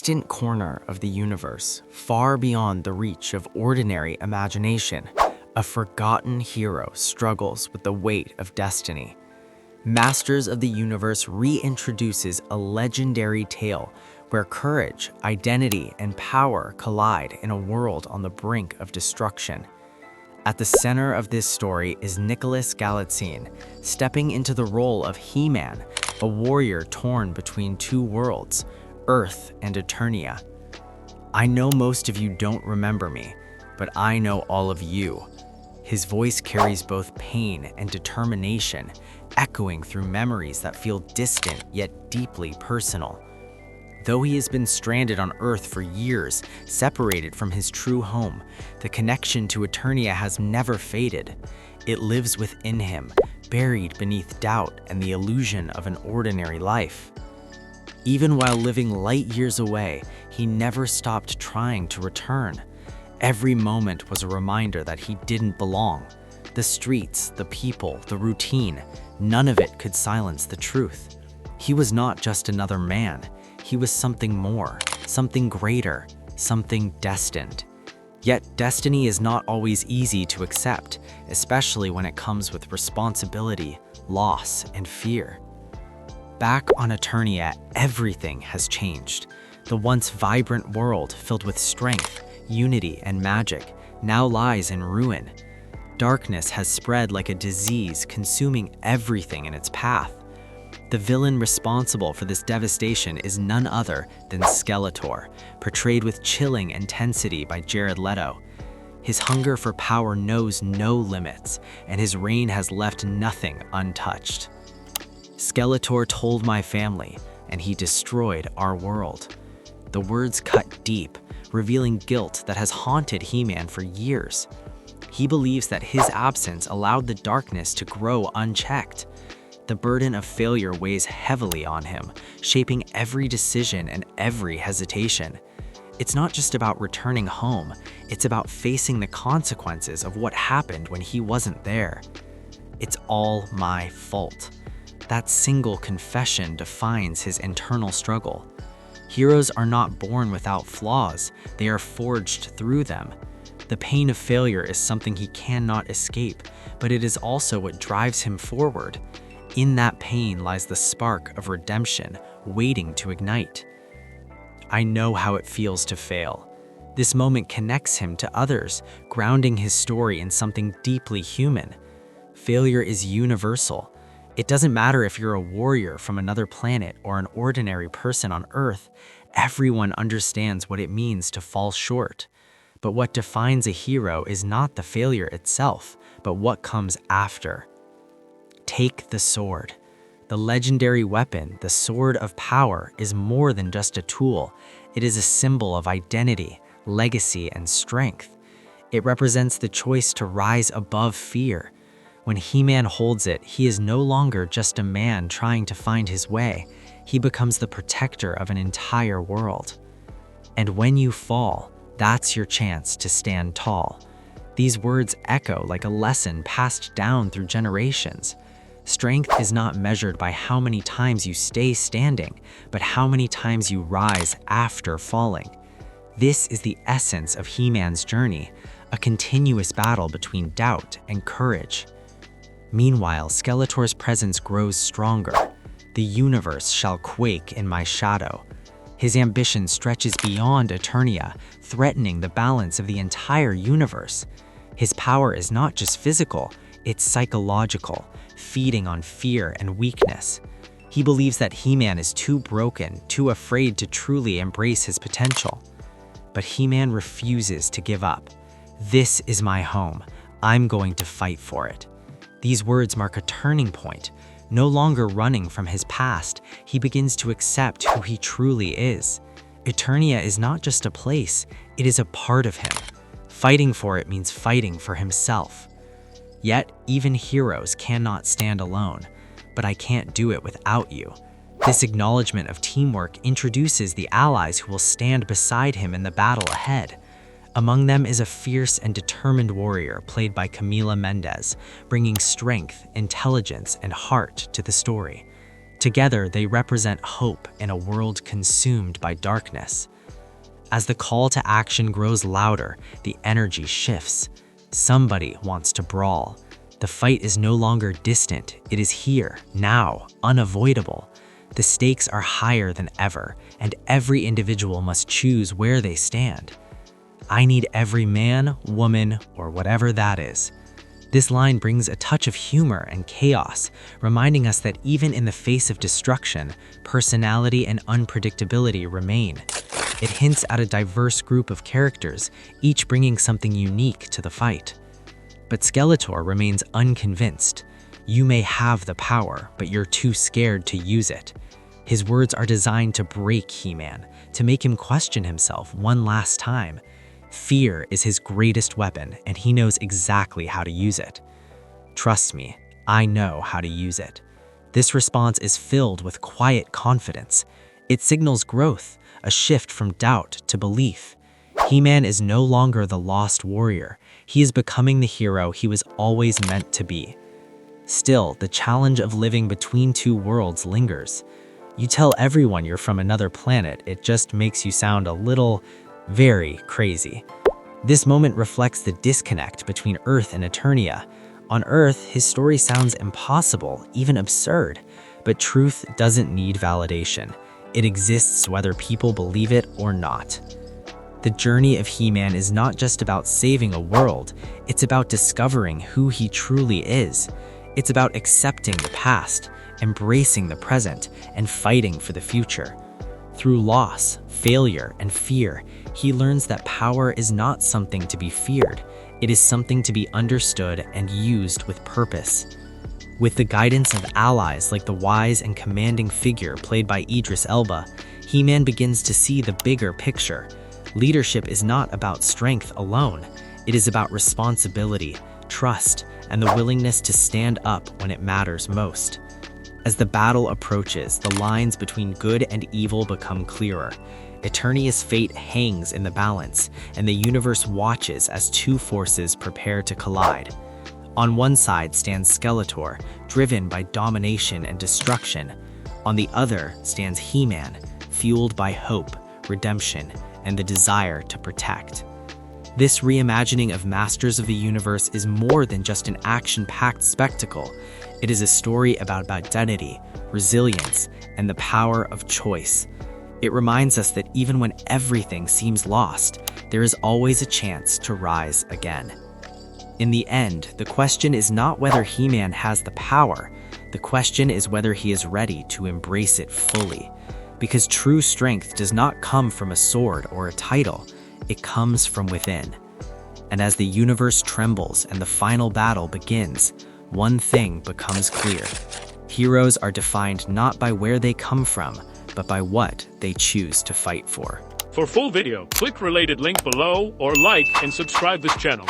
distant corner of the universe, far beyond the reach of ordinary imagination, a forgotten hero struggles with the weight of destiny. Masters of the Universe reintroduces a legendary tale where courage, identity, and power collide in a world on the brink of destruction. At the center of this story is Nicholas Galitzine, stepping into the role of He-Man, a warrior torn between two worlds, Earth and Eternia. I know most of you don't remember me, but I know all of you. His voice carries both pain and determination, echoing through memories that feel distant yet deeply personal. Though he has been stranded on Earth for years, separated from his true home, the connection to Eternia has never faded. It lives within him, buried beneath doubt and the illusion of an ordinary life. Even while living light years away, he never stopped trying to return. Every moment was a reminder that he didn't belong. The streets, the people, the routine, none of it could silence the truth. He was not just another man. He was something more, something greater, something destined. Yet destiny is not always easy to accept, especially when it comes with responsibility, loss, and fear. Back on Eternia, everything has changed. The once vibrant world filled with strength, unity, and magic now lies in ruin. Darkness has spread like a disease, consuming everything in its path. The villain responsible for this devastation is none other than Skeletor, portrayed with chilling intensity by Leto. His hunger for power knows no limits, and his reign has left nothing untouched. Skeletor told my family, and he destroyed our world. The words cut deep, revealing guilt that has haunted He-Man for years. He believes that his absence allowed the darkness to grow unchecked. The burden of failure weighs heavily on him, shaping every decision and every hesitation. It's not just about returning home, it's about facing the consequences of what happened when he wasn't there. It's all my fault. That single confession defines his internal struggle. Heroes are not born without flaws, they are forged through them. The pain of failure is something he cannot escape, but it is also what drives him forward. In that pain lies the spark of redemption, waiting to ignite. I know how it feels to fail. This moment connects him to others, grounding his story in something deeply human. Failure is universal. It doesn't matter if you're a warrior from another planet or an ordinary person on Earth, everyone understands what it means to fall short. But what defines a hero is not the failure itself, but what comes after. Take the sword. The legendary weapon, the Sword of Power, is more than just a tool. It is a symbol of identity, legacy, and strength. It represents the choice to rise above fear. When He-Man holds it, he is no longer just a man trying to find his way. He becomes the protector of an entire world. And when you fall, that's your chance to stand tall. These words echo like a lesson passed down through generations. Strength is not measured by how many times you stay standing, but how many times you rise after falling. This is the essence of He-Man's journey, a continuous battle between doubt and courage. Meanwhile, Skeletor's presence grows stronger. The universe shall quake in my shadow. His ambition stretches beyond Eternia, threatening the balance of the entire universe. His power is not just physical, it's psychological, feeding on fear and weakness. He believes that He-Man is too broken, too afraid to truly embrace his potential. But He-Man refuses to give up. This is my home. I'm going to fight for it. These words mark a turning point. No longer running from his past, he begins to accept who he truly is. Eternia is not just a place, it is a part of him. Fighting for it means fighting for himself. Yet, even heroes cannot stand alone. But I can't do it without you. This acknowledgement of teamwork introduces the allies who will stand beside him in the battle ahead. Among them is a fierce and determined warrior played by Camila Mendes, bringing strength, intelligence, and heart to the story. Together, they represent hope in a world consumed by darkness. As the call to action grows louder, the energy shifts. Somebody wants to brawl. The fight is no longer distant. It is here, now, unavoidable. The stakes are higher than ever, and every individual must choose where they stand. I need every man, woman, or whatever that is. This line brings a touch of humor and chaos, reminding us that even in the face of destruction, personality and unpredictability remain. It hints at a diverse group of characters, each bringing something unique to the fight. But Skeletor remains unconvinced. You may have the power, but you're too scared to use it. His words are designed to break He-Man, to make him question himself one last time. Fear is his greatest weapon, and he knows exactly how to use it. Trust me, I know how to use it. This response is filled with quiet confidence. It signals growth, a shift from doubt to belief. He-Man is no longer the lost warrior. He is becoming the hero he was always meant to be. Still, the challenge of living between two worlds lingers. You tell everyone you're from another planet, it just makes you sound a little, very crazy. This moment reflects the disconnect between Earth and Eternia. On Earth, his story sounds impossible, even absurd. But truth doesn't need validation. It exists whether people believe it or not. The journey of He-Man is not just about saving a world, it's about discovering who he truly is. It's about accepting the past, embracing the present, and fighting for the future. Through loss, failure, and fear, he learns that power is not something to be feared. It is something to be understood and used with purpose. With the guidance of allies like the wise and commanding figure played by Idris Elba, He-Man begins to see the bigger picture. Leadership is not about strength alone. It is about responsibility, trust, and the willingness to stand up when it matters most. As the battle approaches, the lines between good and evil become clearer. Eternia's fate hangs in the balance, and the universe watches as two forces prepare to collide. On one side stands Skeletor, driven by domination and destruction. On the other stands He-Man, fueled by hope, redemption, and the desire to protect. This reimagining of Masters of the Universe is more than just an action-packed spectacle. It is a story about identity, resilience, and the power of choice. It reminds us that even when everything seems lost, there is always a chance to rise again. In the end, the question is not whether He-Man has the power. The question is whether he is ready to embrace it fully. Because true strength does not come from a sword or a title. It comes from within. And as the universe trembles and the final battle begins, one thing becomes clear. Heroes are defined not by where they come from, but by what they choose to fight for. For full video, click related link below or like and subscribe this channel.